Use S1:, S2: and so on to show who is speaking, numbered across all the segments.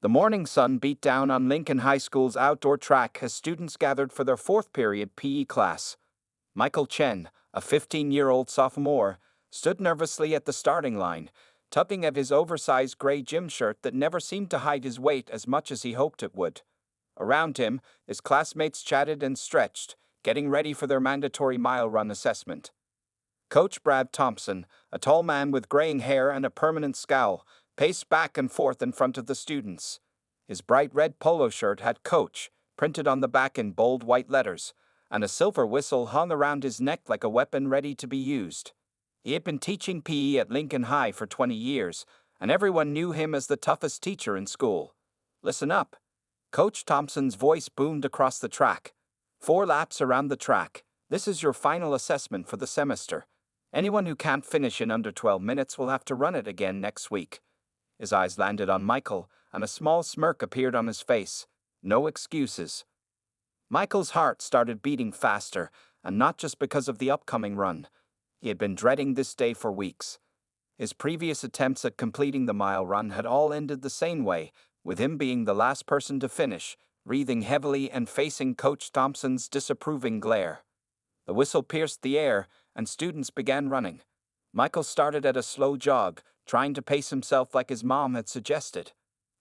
S1: The morning sun beat down on Lincoln High School's outdoor track as students gathered for their fourth period PE class. Michael Chen, a 15-year-old sophomore, stood nervously at the starting line, tugging at his oversized gray gym shirt that never seemed to hide his weight as much as he hoped it would. Around him, his classmates chatted and stretched, getting ready for their mandatory mile run assessment. Coach Brad Thompson, a tall man with graying hair and a permanent scowl, paced back and forth in front of the students. His bright red polo shirt had "Coach" printed on the back in bold white letters, and a silver whistle hung around his neck like a weapon ready to be used. He had been teaching PE at Lincoln High for 20 years, and everyone knew him as the toughest teacher in school. "Listen up." Coach Thompson's voice boomed across the track. 4 laps around the track. This is your final assessment for the semester. Anyone who can't finish in under 12 minutes will have to run it again next week. His eyes landed on Michael, and a small smirk appeared on his face. No excuses. Michael's heart started beating faster, and not just because of the upcoming run. He had been dreading this day for weeks. His previous attempts at completing the mile run had all ended the same way, with him being the last person to finish, breathing heavily and facing Coach Thompson's disapproving glare. The whistle pierced the air, and students began running. Michael started at a slow jog, trying to pace himself like his mom had suggested.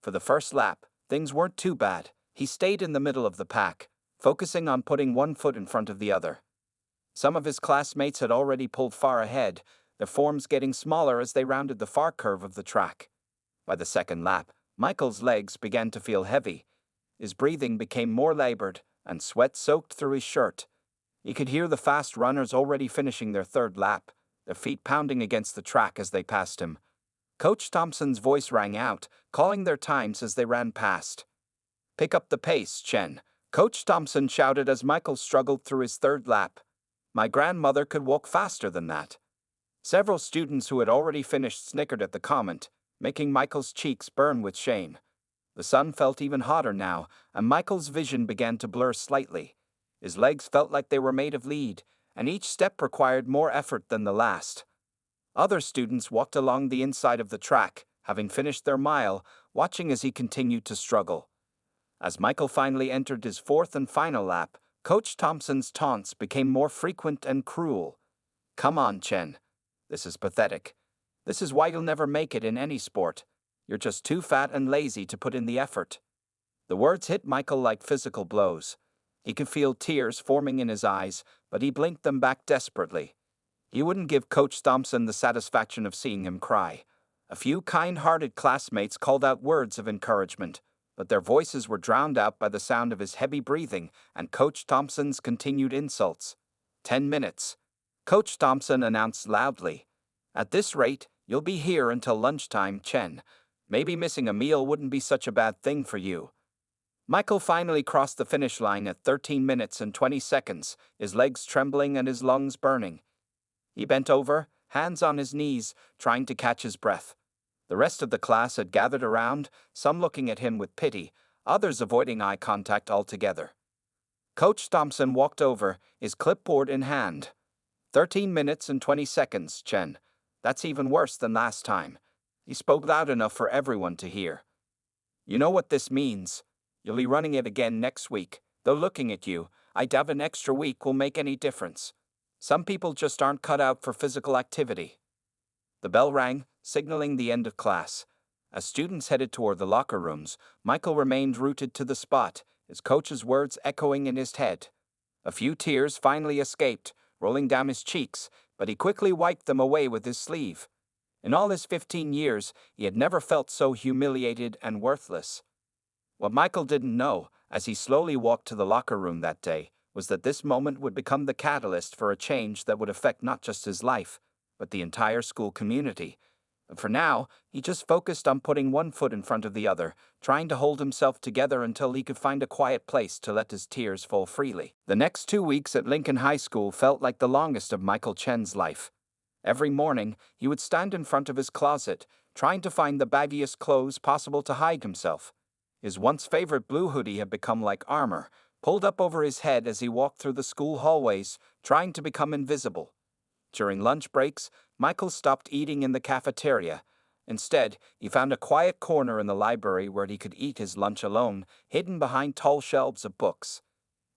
S1: For the first lap, things weren't too bad. He stayed in the middle of the pack, focusing on putting one foot in front of the other. Some of his classmates had already pulled far ahead, their forms getting smaller as they rounded the far curve of the track. By the second lap, Michael's legs began to feel heavy. His breathing became more labored, and sweat soaked through his shirt. He could hear the fast runners already finishing their third lap, their feet pounding against the track as they passed him. Coach Thompson's voice rang out, calling their times as they ran past. "Pick up the pace, Chen," Coach Thompson shouted as Michael struggled through his third lap. "My grandmother could walk faster than that." Several students who had already finished snickered at the comment, making Michael's cheeks burn with shame. The sun felt even hotter now, and Michael's vision began to blur slightly. His legs felt like they were made of lead, and each step required more effort than the last. Other students walked along the inside of the track, having finished their mile, watching as he continued to struggle. As Michael finally entered his fourth and final lap, Coach Thompson's taunts became more frequent and cruel. "Come on, Chen. This is pathetic. This is why you'll never make it in any sport. You're just too fat and lazy to put in the effort." The words hit Michael like physical blows. He could feel tears forming in his eyes, but he blinked them back desperately. He wouldn't give Coach Thompson the satisfaction of seeing him cry. A few kind-hearted classmates called out words of encouragement, but their voices were drowned out by the sound of his heavy breathing and Coach Thompson's continued insults. 10 minutes. Coach Thompson announced loudly. "At this rate, you'll be here until lunchtime, Chen. Maybe missing a meal wouldn't be such a bad thing for you." Michael finally crossed the finish line at 13 minutes and 20 seconds, his legs trembling and his lungs burning. He bent over, hands on his knees, trying to catch his breath. The rest of the class had gathered around, some looking at him with pity, others avoiding eye contact altogether. Coach Thompson walked over, his clipboard in hand. 13 minutes and 20 seconds, Chen. That's even worse than last time." He spoke loud enough for everyone to hear. "You know what this means. You'll be running it again next week. Though looking at you, I doubt an extra week will make any difference. Some people just aren't cut out for physical activity." The bell rang, signaling the end of class. As students headed toward the locker rooms, Michael remained rooted to the spot, his coach's words echoing in his head. A few tears finally escaped, rolling down his cheeks, but he quickly wiped them away with his sleeve. In all his 15 years, he had never felt so humiliated and worthless. What Michael didn't know, as he slowly walked to the locker room that day, was that this moment would become the catalyst for a change that would affect not just his life, but the entire school community. But for now, he just focused on putting one foot in front of the other, trying to hold himself together until he could find a quiet place to let his tears fall freely. The next 2 weeks at Lincoln High School felt like the longest of Michael Chen's life. Every morning, he would stand in front of his closet, trying to find the baggiest clothes possible to hide himself. His once favorite blue hoodie had become like armor, pulled up over his head as he walked through the school hallways, trying to become invisible. During lunch breaks, Michael stopped eating in the cafeteria, Instead, he found a quiet corner in the library where he could eat his lunch alone, hidden behind tall shelves of books.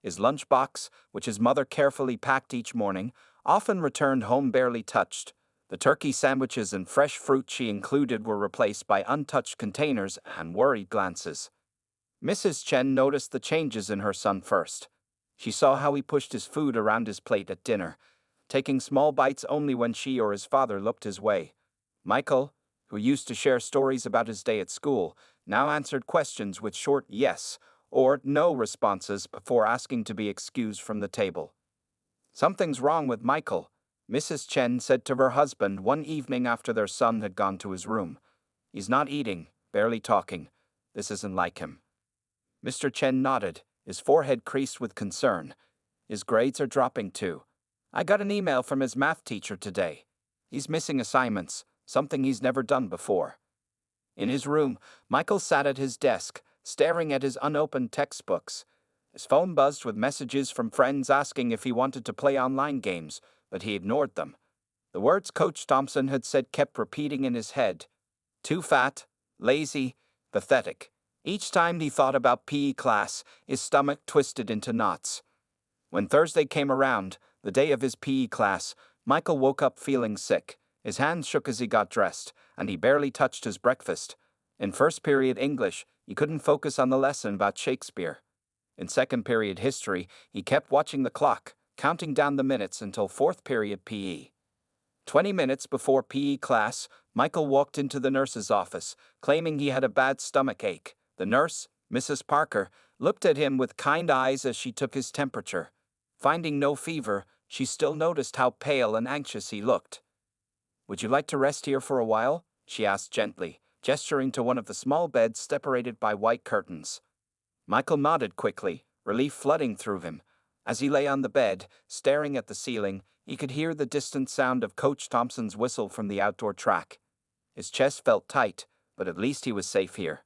S1: His lunchbox, which his mother carefully packed each morning, often returned home barely touched. The turkey sandwiches and fresh fruit she included were replaced by untouched containers and worried glances. Mrs. Chen noticed the changes in her son first. She saw how he pushed his food around his plate at dinner, taking small bites only when she or his father looked his way. Michael, who used to share stories about his day at school, now answered questions with short yes or no responses before asking to be excused from the table. "Something's wrong with Michael," Mrs. Chen said to her husband one evening after their son had gone to his room. "He's not eating, barely talking. This isn't like him." Mr. Chen nodded, his forehead creased with concern. "His grades are dropping too. I got an email from his math teacher today. He's missing assignments, something he's never done before." In his room, Michael sat at his desk, staring at his unopened textbooks. His phone buzzed with messages from friends asking if he wanted to play online games, but he ignored them. The words Coach Thompson had said kept repeating in his head. Too fat, lazy, pathetic. Each time he thought about PE class, his stomach twisted into knots. When Thursday came around, the day of his PE class, Michael woke up feeling sick. His hands shook as he got dressed, and he barely touched his breakfast. In first period English, he couldn't focus on the lesson about Shakespeare. In second period history, he kept watching the clock, counting down the minutes until fourth period PE. 20 minutes before PE class, Michael walked into the nurse's office, claiming he had a bad stomach ache. The nurse, Mrs. Parker, looked at him with kind eyes as she took his temperature. Finding no fever, she still noticed how pale and anxious he looked. "Would you like to rest here for a while?" she asked gently, gesturing to one of the small beds separated by white curtains. Michael nodded quickly, relief flooding through him. As he lay on the bed, staring at the ceiling, he could hear the distant sound of Coach Thompson's whistle from the outdoor track. His chest felt tight, but at least he was safe here.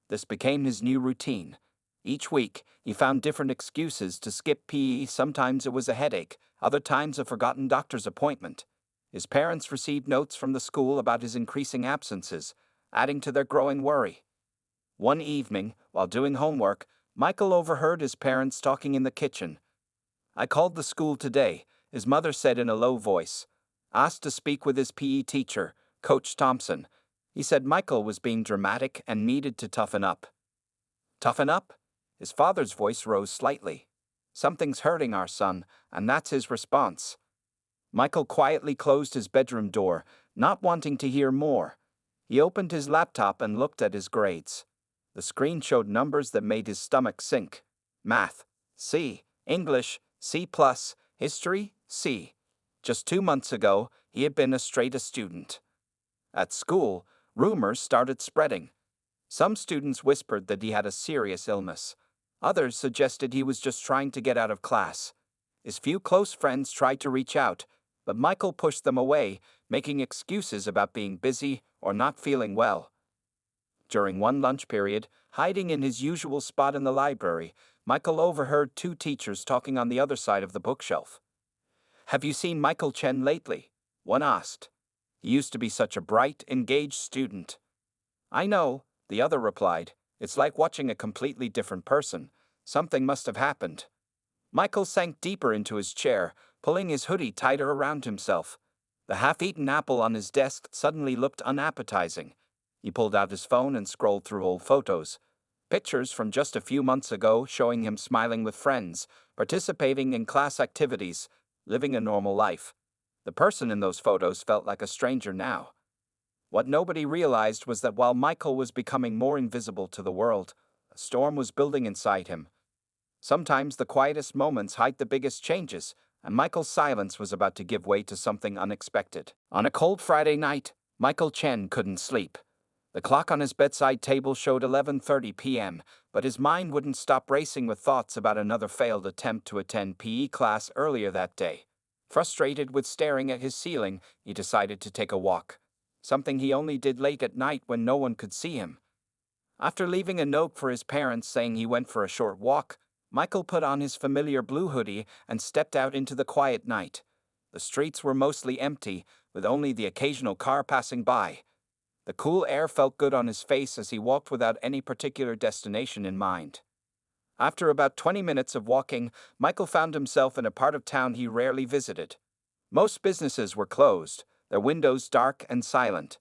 S1: This became his new routine. Each week, he found different excuses to skip PE. Sometimes it was a headache, other times a forgotten doctor's appointment. His parents received notes from the school about his increasing absences, adding to their growing worry. One evening, while doing homework, Michael overheard his parents talking in the kitchen. "I called the school today," his mother said in a low voice. "Asked to speak with his PE teacher, Coach Thompson. He said Michael was being dramatic and needed to toughen up." "Toughen up?" His father's voice rose slightly. "Something's hurting our son, and that's his response." Michael quietly closed his bedroom door, not wanting to hear more. He opened his laptop and looked at his grades. The screen showed numbers that made his stomach sink. Math, C. English, C+. History, C. Just 2 months ago, he had been a straight A student. At school, rumors started spreading. Some students whispered that he had a serious illness. Others suggested he was just trying to get out of class. His few close friends tried to reach out, but Michael pushed them away, making excuses about being busy or not feeling well. During one lunch period, hiding in his usual spot in the library, Michael overheard 2 teachers talking on the other side of the bookshelf. "Have you seen Michael Chen lately?" one asked. "He used to be such a bright, engaged student." "I know," the other replied. "It's like watching a completely different person. Something must have happened." Michael sank deeper into his chair, pulling his hoodie tighter around himself. The half-eaten apple on his desk suddenly looked unappetizing. He pulled out his phone and scrolled through old photos. Pictures from just a few months ago showing him smiling with friends, participating in class activities, living a normal life. The person in those photos felt like a stranger now. What nobody realized was that while Michael was becoming more invisible to the world, a storm was building inside him. Sometimes the quietest moments hide the biggest changes, and Michael's silence was about to give way to something unexpected. On a cold Friday night, Michael Chen couldn't sleep. The clock on his bedside table showed 11:30 p.m., but his mind wouldn't stop racing with thoughts about another failed attempt to attend PE class earlier that day. Frustrated with staring at his ceiling, he decided to take a walk, something he only did late at night when no one could see him. After leaving a note for his parents saying he went for a short walk, Michael put on his familiar blue hoodie and stepped out into the quiet night. The streets were mostly empty, with only the occasional car passing by. The cool air felt good on his face as he walked without any particular destination in mind. After about 20 minutes of walking, Michael found himself in a part of town he rarely visited. Most businesses were closed, their windows dark and silent.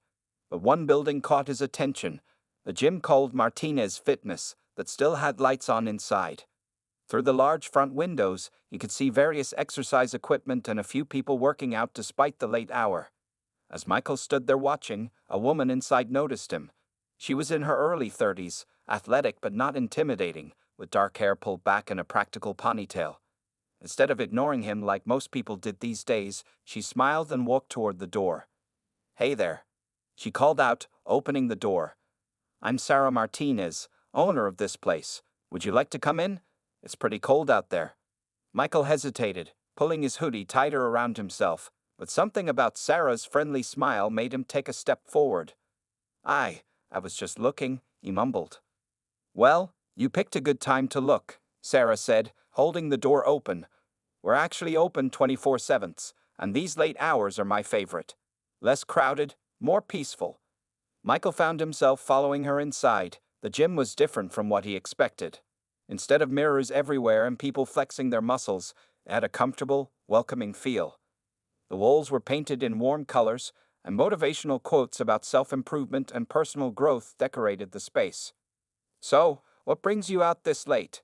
S1: But one building caught his attention, the gym called Martinez Fitness, that still had lights on inside. Through the large front windows, he could see various exercise equipment and a few people working out despite the late hour. As Michael stood there watching, a woman inside noticed him. She was in her early 30s, athletic but not intimidating, with dark hair pulled back in a practical ponytail. Instead of ignoring him like most people did these days, she smiled and walked toward the door. "Hey there," she called out, opening the door. "I'm Sarah Martinez, owner of this place. Would you like to come in? It's pretty cold out there." Michael hesitated, pulling his hoodie tighter around himself, but something about Sarah's friendly smile made him take a step forward. I was just looking," he mumbled. "Well, you picked a good time to look," Sarah said, holding the door open. "We're actually open 24/7, and these late hours are my favorite. Less crowded, more peaceful." Michael found himself following her inside. The gym was different from what he expected. Instead of mirrors everywhere and people flexing their muscles, it had a comfortable, welcoming feel. The walls were painted in warm colors, and motivational quotes about self-improvement and personal growth decorated the space. "So, what brings you out this late?"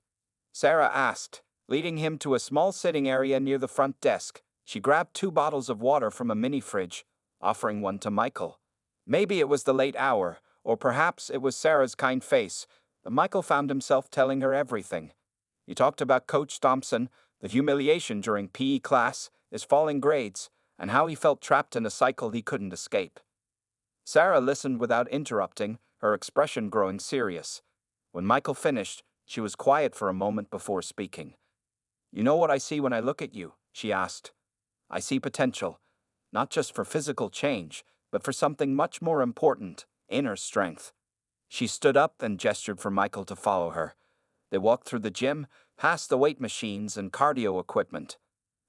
S1: Sarah asked, leading him to a small sitting area near the front desk. She grabbed 2 bottles of water from a mini fridge, offering one to Michael. Maybe it was the late hour, or perhaps it was Sarah's kind face, but Michael found himself telling her everything. He talked about Coach Thompson, the humiliation during PE class, his falling grades, and how he felt trapped in a cycle he couldn't escape. Sarah listened without interrupting, her expression growing serious. When Michael finished, she was quiet for a moment before speaking. "You know what I see when I look at you?" she asked. "I see potential, not just for physical change, but for something much more important, inner strength." She stood up and gestured for Michael to follow her. They walked through the gym, past the weight machines and cardio equipment.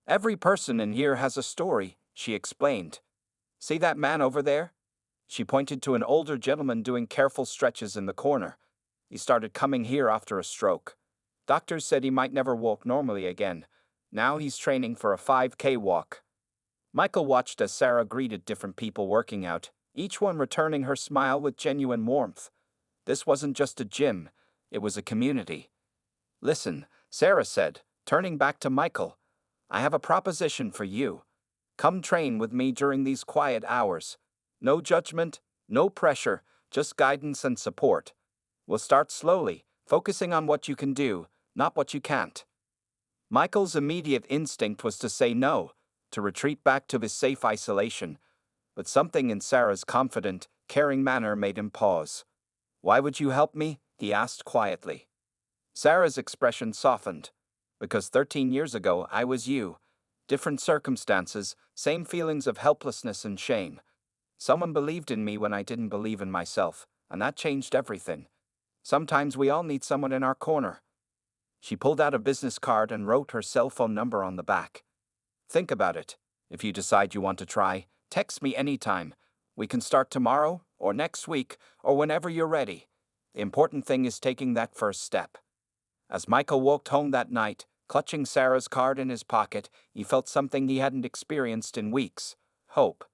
S1: "Every person in here has a story," she explained. "See that man over there?" She pointed to an older gentleman doing careful stretches in the corner. He started coming here after a stroke. Doctors said he might never walk normally again. Now he's training for a 5K walk. Michael watched as Sarah greeted different people working out, each one returning her smile with genuine warmth. This wasn't just a gym, it was a community. "Listen," Sarah said, turning back to Michael. "I have a proposition for you. Come train with me during these quiet hours. No judgment, no pressure, just guidance and support. We'll start slowly, focusing on what you can do, not what you can't." Michael's immediate instinct was to say no, to retreat back to his safe isolation, but something in Sarah's confident, caring manner made him pause. "Why would you help me?" he asked quietly. Sarah's expression softened. "Because 13 years ago I was you. Different circumstances, same feelings of helplessness and shame. Someone believed in me when I didn't believe in myself, and that changed everything. Sometimes we all need someone in our corner." She pulled out a business card and wrote her cell phone number on the back. "Think about it. If you decide you want to try, text me anytime. We can start tomorrow, or next week, or whenever you're ready. The important thing is taking that first step." As Michael walked home that night, clutching Sarah's card in his pocket, he felt something he hadn't experienced in weeks: hope.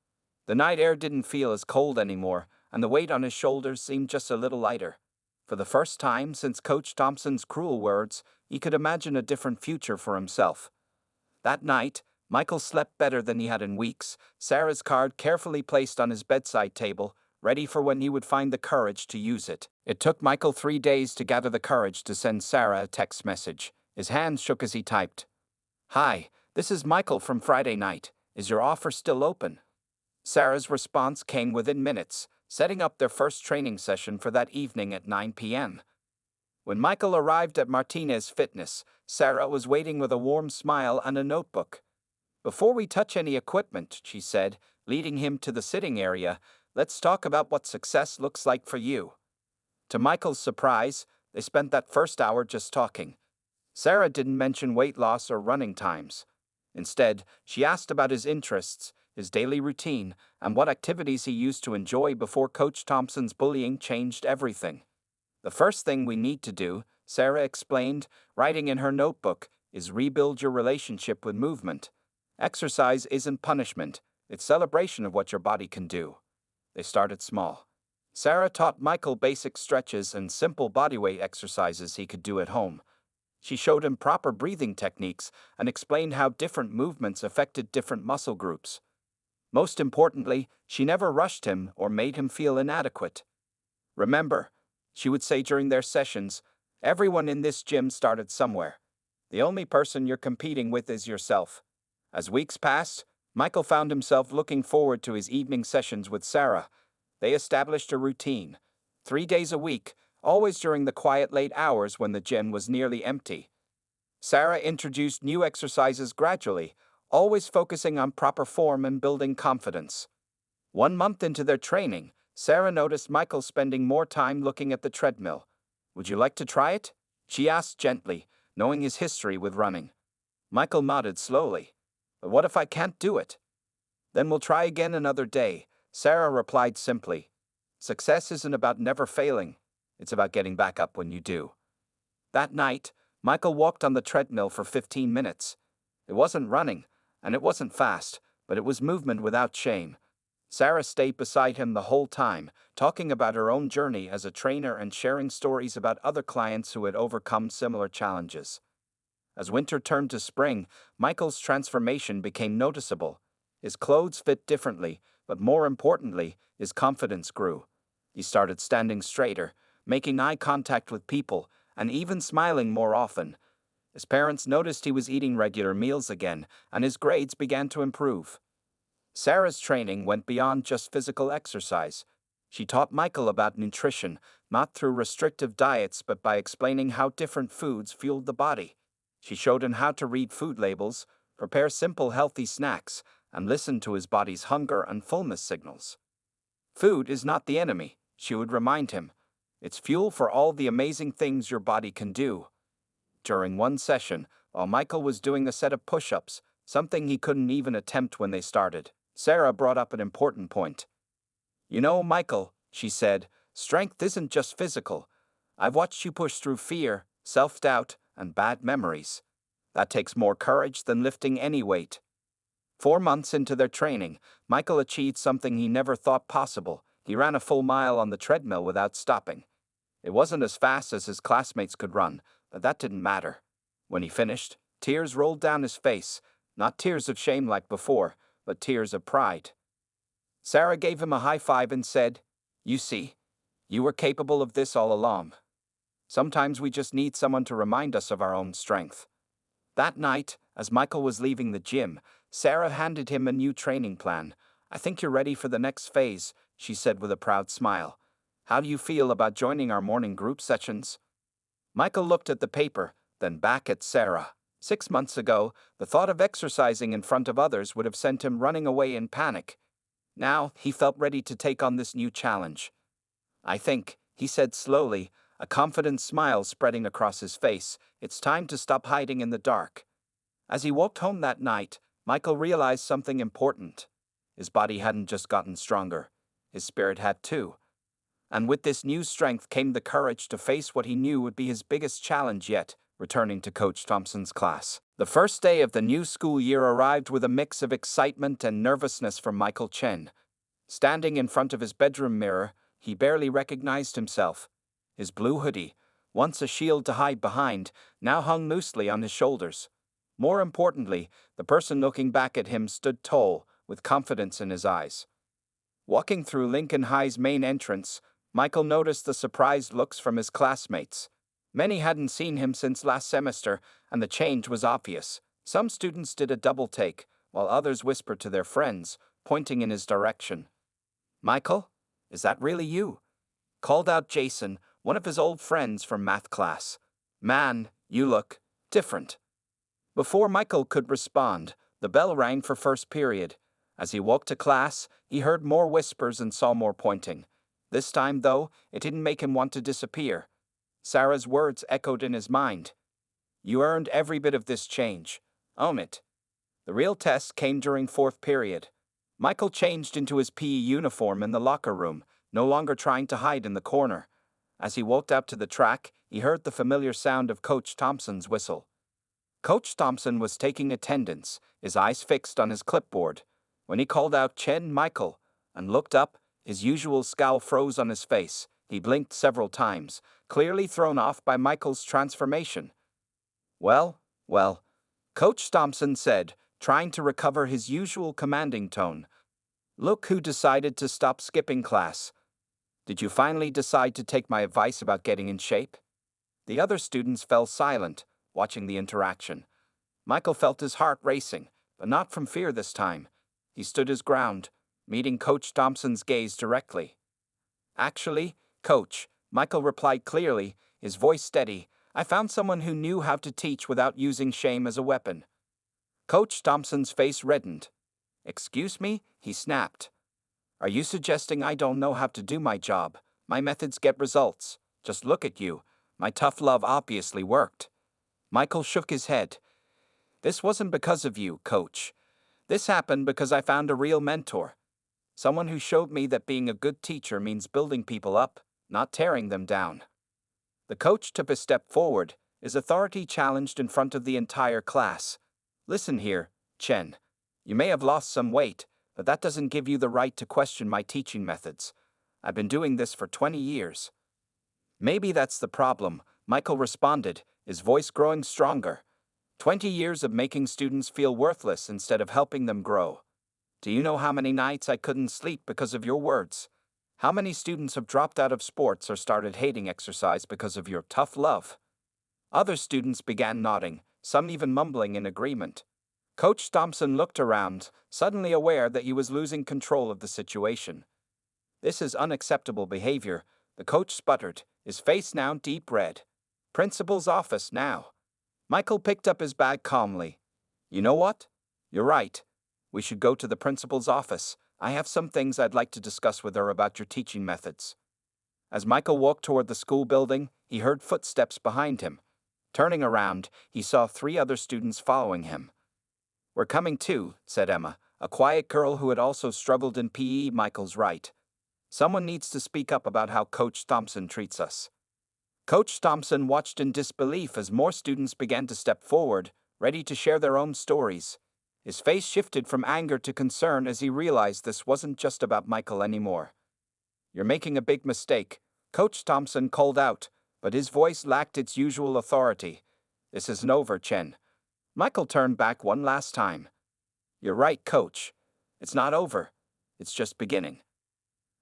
S1: The night air didn't feel as cold anymore, and the weight on his shoulders seemed just a little lighter. For the first time since Coach Thompson's cruel words, he could imagine a different future for himself. That night, Michael slept better than he had in weeks, Sarah's card carefully placed on his bedside table, ready for when he would find the courage to use it. It took Michael 3 days to gather the courage to send Sarah a text message. His hands shook as he typed. "Hi, this is Michael from Friday night. Is your offer still open?" Sarah's response came within minutes, setting up their first training session for that evening at 9 p.m. When Michael arrived at Martinez Fitness, Sarah was waiting with a warm smile and a notebook. "Before we touch any equipment," she said, leading him to the sitting area, "let's talk about what success looks like for you." To Michael's surprise, they spent that first hour just talking. Sarah didn't mention weight loss or running times. Instead, she asked about his interests, his daily routine, and what activities he used to enjoy before Coach Thompson's bullying changed everything. "The first thing we need to do," Sarah explained, writing in her notebook, "is rebuild your relationship with movement. Exercise isn't punishment, it's celebration of what your body can do." They started small. Sarah taught Michael basic stretches and simple bodyweight exercises he could do at home. She showed him proper breathing techniques and explained how different movements affected different muscle groups. Most importantly, she never rushed him or made him feel inadequate. "Remember," she would say during their sessions, "everyone in this gym started somewhere. The only person you're competing with is yourself." As weeks passed, Michael found himself looking forward to his evening sessions with Sarah. They established a routine. 3 days a week, always during the quiet late hours when the gym was nearly empty. Sarah introduced new exercises gradually, always focusing on proper form and building confidence. 1 month into their training, Sarah noticed Michael spending more time looking at the treadmill. "Would you like to try it?" she asked gently, knowing his history with running. Michael nodded slowly. "But what if I can't do it?" "Then we'll try again another day," Sarah replied simply. "Success isn't about never failing, it's about getting back up when you do." That night, Michael walked on the treadmill for 15 minutes. It wasn't running, and it wasn't fast, but it was movement without shame. Sarah stayed beside him the whole time, talking about her own journey as a trainer and sharing stories about other clients who had overcome similar challenges. As winter turned to spring, Michael's transformation became noticeable. His clothes fit differently, but more importantly, his confidence grew. He started standing straighter, making eye contact with people, and even smiling more often. His parents noticed he was eating regular meals again, and his grades began to improve. Sarah's training went beyond just physical exercise. She taught Michael about nutrition, not through restrictive diets but by explaining how different foods fueled the body. She showed him how to read food labels, prepare simple healthy snacks, and listen to his body's hunger and fullness signals. "Food is not the enemy," she would remind him. "It's fuel for all the amazing things your body can do." During one session, while Michael was doing a set of push-ups, something he couldn't even attempt when they started, Sarah brought up an important point. "You know, Michael," she said, "strength isn't just physical. I've watched you push through fear, self-doubt, and bad memories. That takes more courage than lifting any weight." 4 months into their training, Michael achieved something he never thought possible. He ran a full mile on the treadmill without stopping. It wasn't as fast as his classmates could run, but that didn't matter. When he finished, tears rolled down his face, not tears of shame like before, but tears of pride. Sarah gave him a high five and said, "You see, you were capable of this all along. Sometimes we just need someone to remind us of our own strength." That night, as Michael was leaving the gym, Sarah handed him a new training plan. "I think you're ready for the next phase," she said with a proud smile. "How do you feel about joining our morning group sessions?" Michael looked at the paper, then back at Sarah. 6 months ago, the thought of exercising in front of others would have sent him running away in panic. Now, he felt ready to take on this new challenge. "I think," he said slowly, a confident smile spreading across his face, "it's time to stop hiding in the dark." As he walked home that night, Michael realized something important. His body hadn't just gotten stronger, his spirit had too. And with this new strength came the courage to face what he knew would be his biggest challenge yet, returning to Coach Thompson's class. The first day of the new school year arrived with a mix of excitement and nervousness for Michael Chen. Standing in front of his bedroom mirror, he barely recognized himself. His blue hoodie, once a shield to hide behind, now hung loosely on his shoulders. More importantly, the person looking back at him stood tall, with confidence in his eyes. Walking through Lincoln High's main entrance, Michael noticed the surprised looks from his classmates. Many hadn't seen him since last semester, and the change was obvious. Some students did a double take, while others whispered to their friends, pointing in his direction. "Michael, is that really you?" called out Jason, one of his old friends from math class. "Man, you look different." Before Michael could respond, the bell rang for first period. As he walked to class, he heard more whispers and saw more pointing. This time, though, it didn't make him want to disappear. Sarah's words echoed in his mind. "You earned every bit of this change. Own it." The real test came during fourth period. Michael changed into his PE uniform in the locker room, no longer trying to hide in the corner. As he walked out to the track, he heard the familiar sound of Coach Thompson's whistle. Coach Thompson was taking attendance, his eyes fixed on his clipboard. When he called out Chen Michael and looked up, his usual scowl froze on his face. He blinked several times, clearly thrown off by Michael's transformation. Well, Coach Thompson said, trying to recover his usual commanding tone. Look who decided to stop skipping class. Did you finally decide to take my advice about getting in shape? The other students fell silent, watching the interaction. Michael felt his heart racing, but not from fear this time. He stood his ground, meeting Coach Thompson's gaze directly. Actually, Coach, Michael replied clearly, his voice steady. I found someone who knew how to teach without using shame as a weapon. Coach Thompson's face reddened. Excuse me? He snapped. Are you suggesting I don't know how to do my job? My methods get results. Just look at you. My tough love obviously worked. Michael shook his head. This wasn't because of you, Coach. This happened because I found a real mentor. Someone who showed me that being a good teacher means building people up, not tearing them down. The coach took a step forward, his authority challenged in front of the entire class. Listen here, Chen. You may have lost some weight, but that doesn't give you the right to question my teaching methods. I've been doing this for 20 years. Maybe that's the problem, Michael responded, his voice growing stronger. 20 years of making students feel worthless instead of helping them grow. Do you know how many nights I couldn't sleep because of your words? How many students have dropped out of sports or started hating exercise because of your tough love? Other students began nodding, some even mumbling in agreement. Coach Thompson looked around, suddenly aware that he was losing control of the situation. This is unacceptable behavior, the coach sputtered, his face now deep red. Principal's office now. Michael picked up his bag calmly. You know what? You're right. We should go to the principal's office. I have some things I'd like to discuss with her about your teaching methods. As Michael walked toward the school building, he heard footsteps behind him. Turning around, he saw 3 other students following him. We're coming too, said Emma, a quiet girl who had also struggled in PE. Michael's right. Someone needs to speak up about how Coach Thompson treats us. Coach Thompson watched in disbelief as more students began to step forward, ready to share their own stories. His face shifted from anger to concern as he realized this wasn't just about Michael anymore. You're making a big mistake, Coach Thompson called out, but his voice lacked its usual authority. This isn't over, Chen. Michael turned back one last time. You're right, Coach. It's not over. It's just beginning.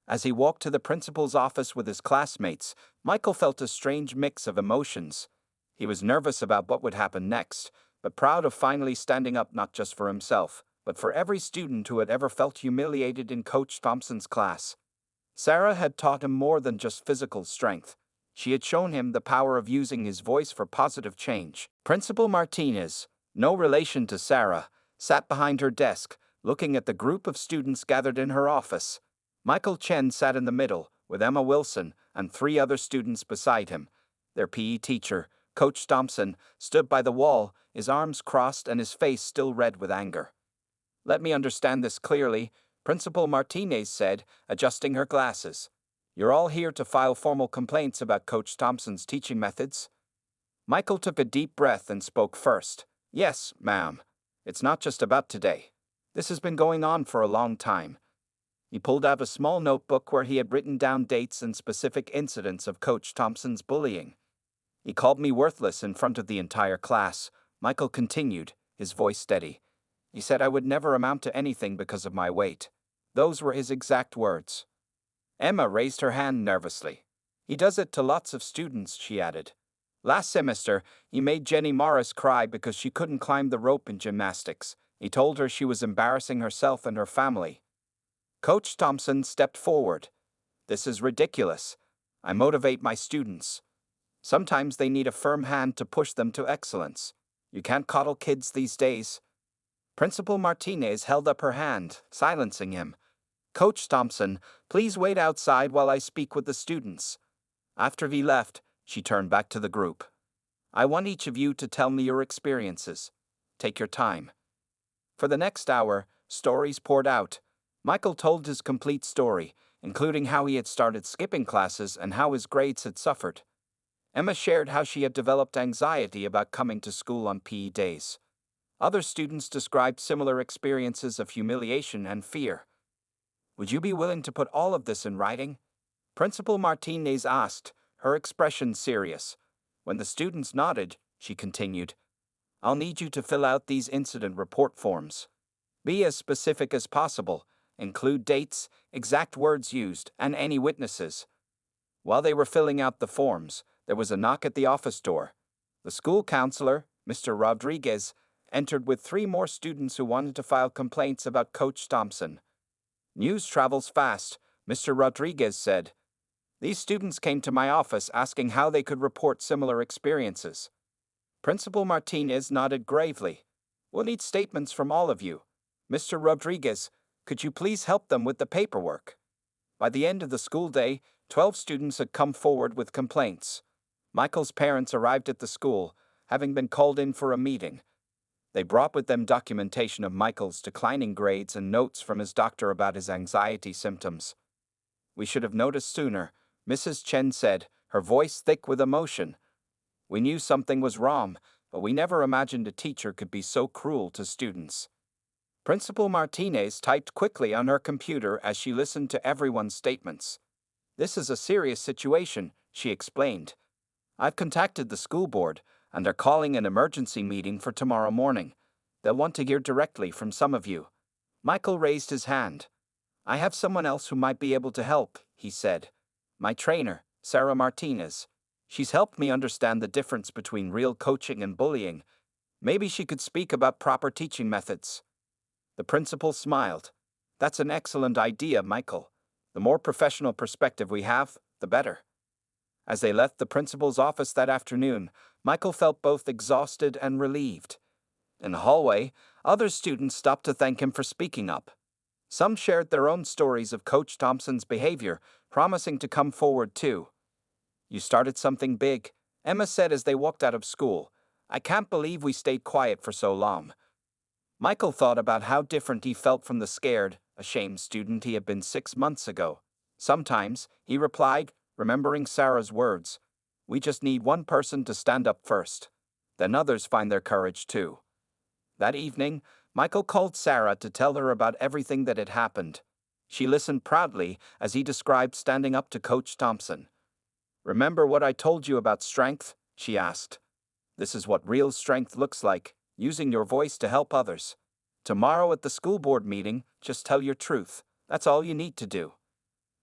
S1: As he walked to the principal's office with his classmates, Michael felt a strange mix of emotions. He was nervous about what would happen next, but proud of finally standing up not just for himself, but for every student who had ever felt humiliated in Coach Thompson's class. Sarah had taught him more than just physical strength. She had shown him the power of using his voice for positive change. Principal Martinez, no relation to Sarah, sat behind her desk, looking at the group of students gathered in her office. Michael Chen sat in the middle, with Emma Wilson and 3 other students beside him. Their PE teacher, Coach Thompson, stood by the wall, his arms crossed and his face still red with anger. Let me understand this clearly, Principal Martinez said, adjusting her glasses. You're all here to file formal complaints about Coach Thompson's teaching methods? Michael took a deep breath and spoke first. Yes, ma'am. It's not just about today. This has been going on for a long time. He pulled out a small notebook where he had written down dates and specific incidents of Coach Thompson's bullying. He called me worthless in front of the entire class, Michael continued, his voice steady. He said I would never amount to anything because of my weight. Those were his exact words. Emma raised her hand nervously. He does it to lots of students, she added. Last semester, he made Jenny Morris cry because she couldn't climb the rope in gymnastics. He told her she was embarrassing herself and her family. Coach Thompson stepped forward. This is ridiculous. I motivate my students. Sometimes they need a firm hand to push them to excellence. You can't coddle kids these days. Principal Martinez held up her hand, silencing him. Coach Thompson, please wait outside while I speak with the students. After he left, she turned back to the group. I want each of you to tell me your experiences. Take your time. For the next hour, stories poured out. Michael told his complete story, including how he had started skipping classes and how his grades had suffered. Emma shared how she had developed anxiety about coming to school on PE days. Other students described similar experiences of humiliation and fear. Would you be willing to put all of this in writing? Principal Martinez asked, her expression serious. When the students nodded, she continued, I'll need you to fill out these incident report forms. Be as specific as possible, include dates, exact words used, and any witnesses. While they were filling out the forms, there was a knock at the office door. The school counselor, Mr. Rodriguez, entered with 3 more students who wanted to file complaints about Coach Thompson. News travels fast, Mr. Rodriguez said. These students came to my office asking how they could report similar experiences. Principal Martinez nodded gravely. We'll need statements from all of you. Mr. Rodriguez, could you please help them with the paperwork? By the end of the school day, 12 students had come forward with complaints. Michael's parents arrived at the school, having been called in for a meeting. They brought with them documentation of Michael's declining grades and notes from his doctor about his anxiety symptoms. We should have noticed sooner, Mrs. Chen said, her voice thick with emotion. We knew something was wrong, but we never imagined a teacher could be so cruel to students. Principal Martinez typed quickly on her computer as she listened to everyone's statements. This is a serious situation, she explained. I've contacted the school board, and they're calling an emergency meeting for tomorrow morning. They'll want to hear directly from some of you. Michael raised his hand. I have someone else who might be able to help, he said. My trainer, Sarah Martinez. She's helped me understand the difference between real coaching and bullying. Maybe she could speak about proper teaching methods. The principal smiled. That's an excellent idea, Michael. The more professional perspective we have, the better. As they left the principal's office that afternoon, Michael felt both exhausted and relieved. In the hallway, other students stopped to thank him for speaking up. Some shared their own stories of Coach Thompson's behavior, promising to come forward too. You started something big, Emma said as they walked out of school. I can't believe we stayed quiet for so long. Michael thought about how different he felt from the scared, ashamed student he had been 6 months ago. Sometimes, he replied, remembering Sarah's words, we just need one person to stand up first. Then others find their courage too. That evening, Michael called Sarah to tell her about everything that had happened. She listened proudly as he described standing up to Coach Thompson. Remember what I told you about strength? She asked. This is what real strength looks like, using your voice to help others. Tomorrow at the school board meeting, just tell your truth. That's all you need to do.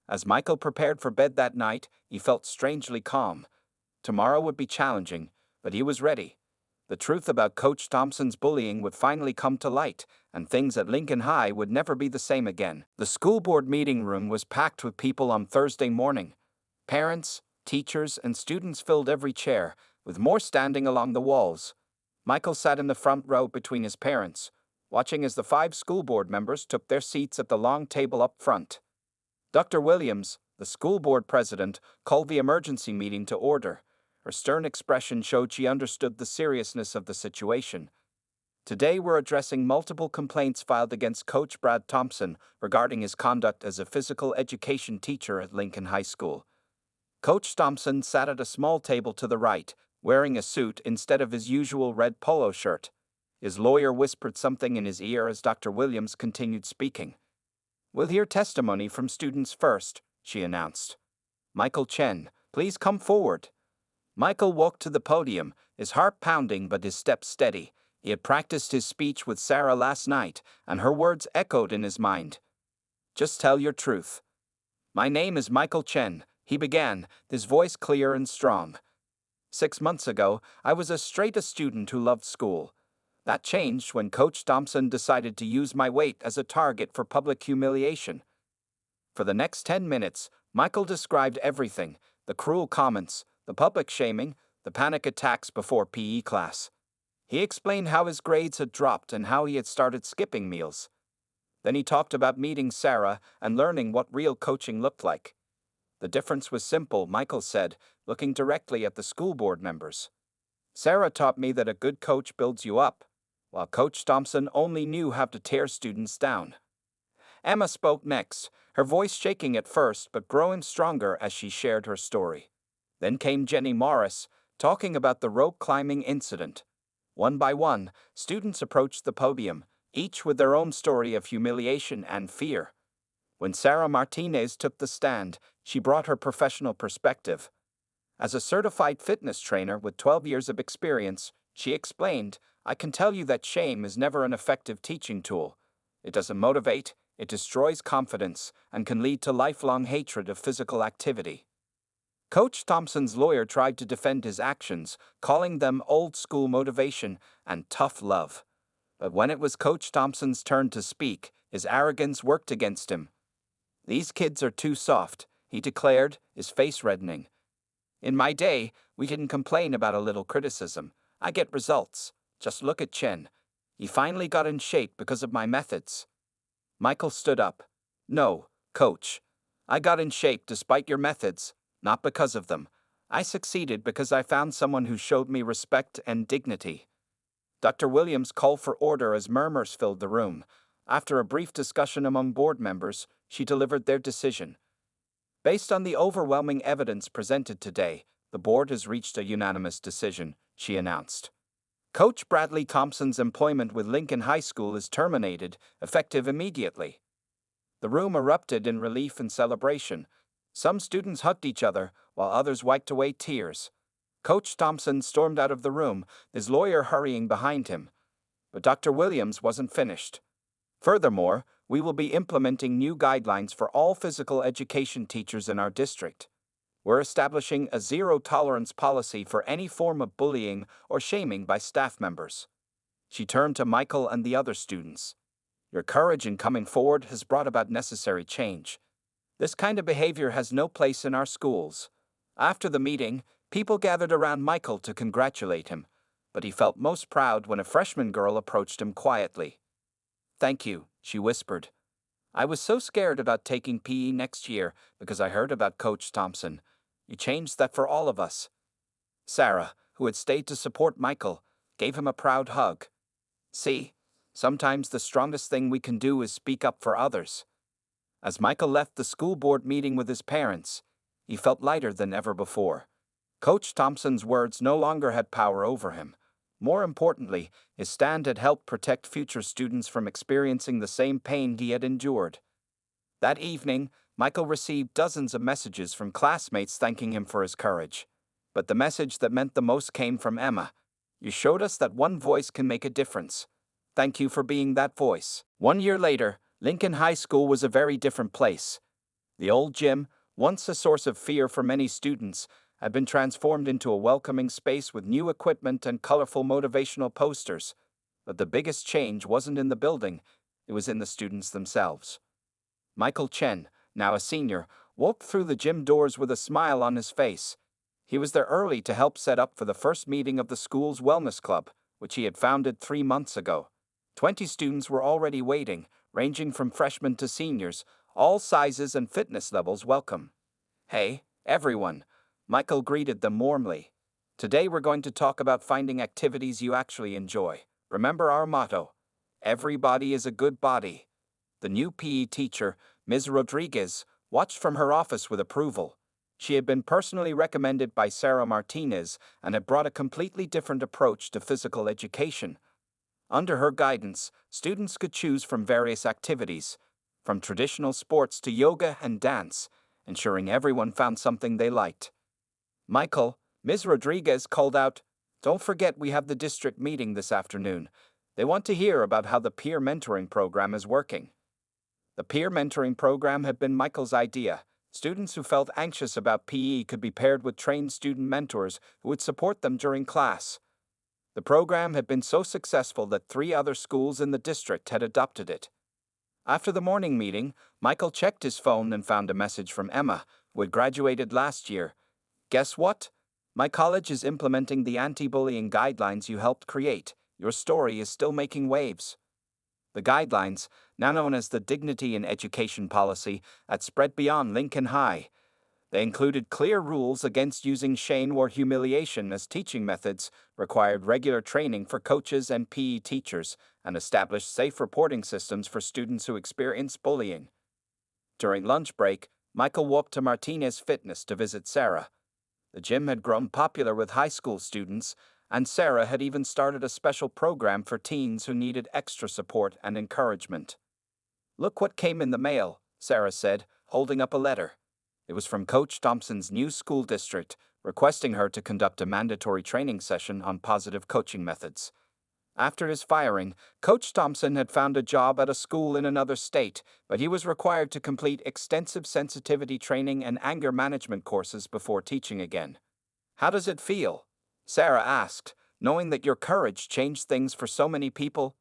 S1: As Michael prepared for bed that night, he felt strangely calm. Tomorrow would be challenging, but he was ready. The truth about Coach Thompson's bullying would finally come to light, and things at Lincoln High would never be the same again. The school board meeting room was packed with people on Thursday morning. Parents, teachers, and students filled every chair, with more standing along the walls. Michael sat in the front row between his parents, watching as the 5 school board members took their seats at the long table up front. Dr. Williams, the school board president, called the emergency meeting to order. Her stern expression showed she understood the seriousness of the situation. Today we're addressing multiple complaints filed against Coach Brad Thompson regarding his conduct as a physical education teacher at Lincoln High School. Coach Thompson sat at a small table to the right, wearing a suit instead of his usual red polo shirt. His lawyer whispered something in his ear as Dr. Williams continued speaking. We'll hear testimony from students first, she announced. Michael Chen, please come forward. Michael walked to the podium, his heart pounding but his steps steady. He had practiced his speech with Sarah last night, and her words echoed in his mind. Just tell your truth. My name is Michael Chen, he began, his voice clear and strong. 6 months ago, I was as straight a student who loved school. That changed when Coach Thompson decided to use my weight as a target for public humiliation. For the next 10 minutes, Michael described everything, the cruel comments, the public shaming, the panic attacks before PE class. He explained how his grades had dropped and how he had started skipping meals. Then he talked about meeting Sarah and learning what real coaching looked like. The difference was simple, Michael said, looking directly at the school board members. Sarah taught me that a good coach builds you up, while Coach Thompson only knew how to tear students down. Emma spoke next, her voice shaking at first but growing stronger as she shared her story. Then came Jenny Morris, talking about the rope climbing incident. One by one, students approached the podium, each with their own story of humiliation and fear. When Sarah Martinez took the stand, she brought her professional perspective. As a certified fitness trainer with 12 years of experience, she explained, "I can tell you that shame is never an effective teaching tool. It doesn't motivate, it destroys confidence, and can lead to lifelong hatred of physical activity." Coach Thompson's lawyer tried to defend his actions, calling them old-school motivation and tough love. But when it was Coach Thompson's turn to speak, his arrogance worked against him. "These kids are too soft," he declared, his face reddening. "In my day, we didn't complain about a little criticism. I get results. Just look at Chen. He finally got in shape because of my methods." Michael stood up. "No, Coach. I got in shape despite your methods, not because of them. I succeeded because I found someone who showed me respect and dignity." Dr. Williams called for order as murmurs filled the room. After a brief discussion among board members, she delivered their decision. "Based on the overwhelming evidence presented today, the board has reached a unanimous decision," she announced. "Coach Bradley Thompson's employment with Lincoln High School is terminated, effective immediately." The room erupted in relief and celebration. Some students hugged each other, while others wiped away tears. Coach Thompson stormed out of the room, his lawyer hurrying behind him. But Dr. Williams wasn't finished. "Furthermore, we will be implementing new guidelines for all physical education teachers in our district. We're establishing a zero-tolerance policy for any form of bullying or shaming by staff members." She turned to Michael and the other students. "Your courage in coming forward has brought about necessary change. This kind of behavior has no place in our schools." After the meeting, people gathered around Michael to congratulate him, but he felt most proud when a freshman girl approached him quietly. "Thank you," she whispered. "I was so scared about taking PE next year because I heard about Coach Thompson. You changed that for all of us." Sarah, who had stayed to support Michael, gave him a proud hug. "See, sometimes the strongest thing we can do is speak up for others." As Michael left the school board meeting with his parents, he felt lighter than ever before. Coach Thompson's words no longer had power over him. More importantly, his stand had helped protect future students from experiencing the same pain he had endured. That evening, Michael received dozens of messages from classmates thanking him for his courage. But the message that meant the most came from Emma. "You showed us that one voice can make a difference. Thank you for being that voice." 1 year later, Lincoln High School was a very different place. The old gym, once a source of fear for many students, had been transformed into a welcoming space with new equipment and colorful motivational posters. But the biggest change wasn't in the building, it was in the students themselves. Michael Chen, now a senior, walked through the gym doors with a smile on his face. He was there early to help set up for the first meeting of the school's wellness club, which he had founded 3 months ago. 20 students were already waiting, ranging from freshmen to seniors, all sizes and fitness levels welcome. "Hey, everyone," Michael greeted them warmly. "Today we're going to talk about finding activities you actually enjoy. Remember our motto, everybody is a good body." The new PE teacher, Ms. Rodriguez, watched from her office with approval. She had been personally recommended by Sarah Martinez and had brought a completely different approach to physical education. Under her guidance, students could choose from various activities, from traditional sports to yoga and dance, ensuring everyone found something they liked. "Michael," Ms. Rodriguez called out, "don't forget we have the district meeting this afternoon. They want to hear about how the peer mentoring program is working." The peer mentoring program had been Michael's idea. Students who felt anxious about PE could be paired with trained student mentors who would support them during class. The program had been so successful that 3 other schools in the district had adopted it. After the morning meeting, Michael checked his phone and found a message from Emma, who had graduated last year. "Guess what? My college is implementing the anti-bullying guidelines you helped create. Your story is still making waves." The guidelines, now known as the Dignity in Education Policy, had spread beyond Lincoln High. They included clear rules against using shame or humiliation as teaching methods, required regular training for coaches and PE teachers, and established safe reporting systems for students who experience bullying. During lunch break, Michael walked to Martinez Fitness to visit Sarah. The gym had grown popular with high school students, and Sarah had even started a special program for teens who needed extra support and encouragement. "Look what came in the mail," Sarah said, holding up a letter. It was from Coach Thompson's new school district, requesting her to conduct a mandatory training session on positive coaching methods. After his firing, Coach Thompson had found a job at a school in another state, but he was required to complete extensive sensitivity training and anger management courses before teaching again. "How does it feel?" Sarah asked, "knowing that your courage changed things for so many people?"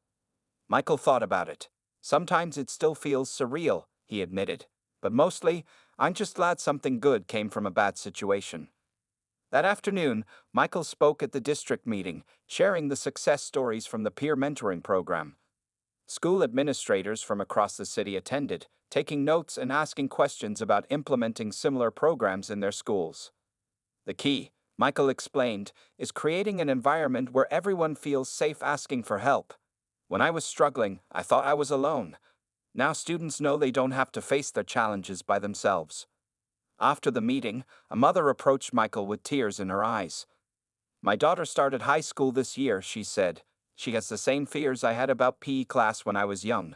S1: Michael thought about it. "Sometimes it still feels surreal," he admitted. "But mostly, I'm just glad something good came from a bad situation." That afternoon, Michael spoke at the district meeting, sharing the success stories from the peer mentoring program. School administrators from across the city attended, taking notes and asking questions about implementing similar programs in their schools. "The key," Michael explained, "is creating an environment where everyone feels safe asking for help. When I was struggling, I thought I was alone. Now students know they don't have to face their challenges by themselves." After the meeting, a mother approached Michael with tears in her eyes. "My daughter started high school this year," she said. "She has the same fears I had about PE class when I was young.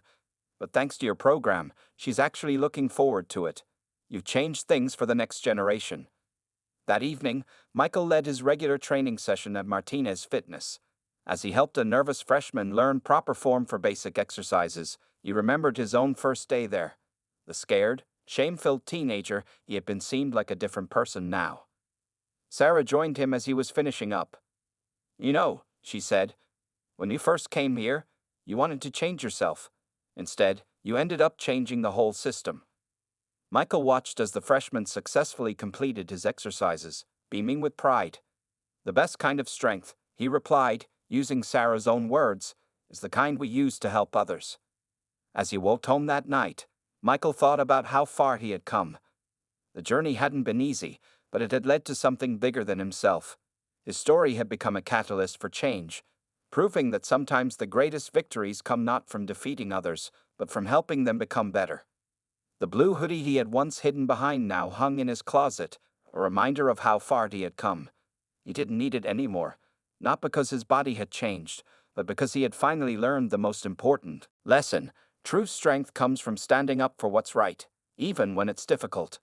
S1: But thanks to your program, she's actually looking forward to it. You've changed things for the next generation." That evening, Michael led his regular training session at Martinez Fitness. As he helped a nervous freshman learn proper form for basic exercises, he remembered his own first day there. The scared, shame-filled teenager he had been seemed like a different person now. Sarah joined him as he was finishing up. "You know," she said, "when you first came here, you wanted to change yourself. Instead, you ended up changing the whole system." Michael watched as the freshman successfully completed his exercises, beaming with pride. "The best kind of strength," he replied, using Sarah's own words, "is the kind we use to help others." As he walked home that night, Michael thought about how far he had come. The journey hadn't been easy, but it had led to something bigger than himself. His story had become a catalyst for change, proving that sometimes the greatest victories come not from defeating others, but from helping them become better. The blue hoodie he had once hidden behind now hung in his closet, a reminder of how far he had come. He didn't need it anymore, not because his body had changed, but because he had finally learned the most important lesson. True strength comes from standing up for what's right, even when it's difficult.